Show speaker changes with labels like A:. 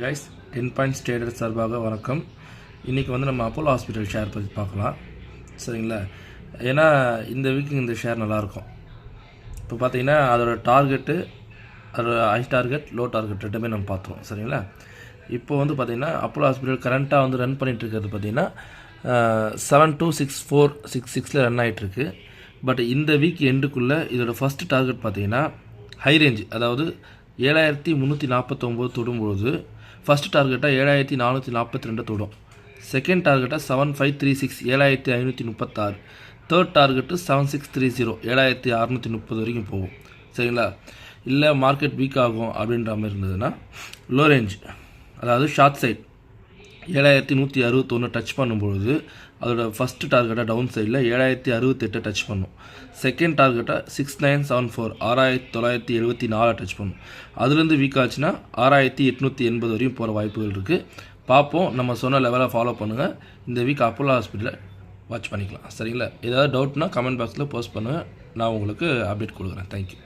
A: Guys 10 points trader சார்பாக வணக்கம். இன்றைக்கி வந்து நம்ம அப்போலோ ஹாஸ்பிட்டல் ஷேர் பற்றி பார்க்கலாம். சரிங்களா? ஏன்னா இந்த வீக்கு இந்த ஷேர் நல்லாயிருக்கும். இப்போ பார்த்தீங்கன்னா அதோட டார்கெட்டு, அதோட ஹை டார்கெட், லோ டார்கெட் ரெண்டுமே நம்ம பார்த்துருவோம். சரிங்களா? இப்போ வந்து பார்த்திங்கன்னா அப்போலோ ஹாஸ்பிட்டல் கரண்ட்டாக வந்து ரன் பண்ணிகிட்டு இருக்கிறது பார்த்திங்கன்னா 726466 ரன் ஆகிட்டுருக்கு. பட் இந்த வீக் எண்டுக்குள்ளே இதோட ஃபஸ்ட்டு டார்கெட் பார்த்திங்கன்னா ஹை ரேஞ்ச், அதாவது 7349 தொடும்பொழுது ஃபஸ்ட் டார்கெட்டாக 7442 தொடும். செகண்ட் டார்கெட்டாக 7536 7536. தேர்ட் டார்கெட்டு 7630 7630 வரைக்கும் போகும். சரிங்களா? இல்லை மார்க்கெட் வீக் ஆகும் அப்படின்ற மாதிரி இருந்ததுன்னா லோ ரேஞ்ச், அதாவது ஷார்ட் சைட் 7161 டச் பண்ணும்பொழுது அதோட ஃபஸ்ட்டு டார்கெட்டாக டவுன் சைடில் 7068 டச் பண்ணும். செகண்ட் டார்கெட்டாக 6974 6974 டச் பண்ணும். அதுலேருந்து வீக் ஆச்சுன்னா 6880 வரையும் போகிற வாய்ப்புகள் இருக்குது. பார்ப்போம். நம்ம சொன்ன லெவலை ஃபாலோ பண்ணுங்கள். இந்த வீக் அப்போலோ ஹாஸ்பிட்டலில் வாட்ச் பண்ணிக்கலாம். சரிங்களா? ஏதாவது டவுட்னா கமெண்ட் பாக்ஸில் போஸ்ட் பண்ணுங்கள். நான் உங்களுக்கு அப்டேட் கொடுக்குறேன். தேங்க்யூ.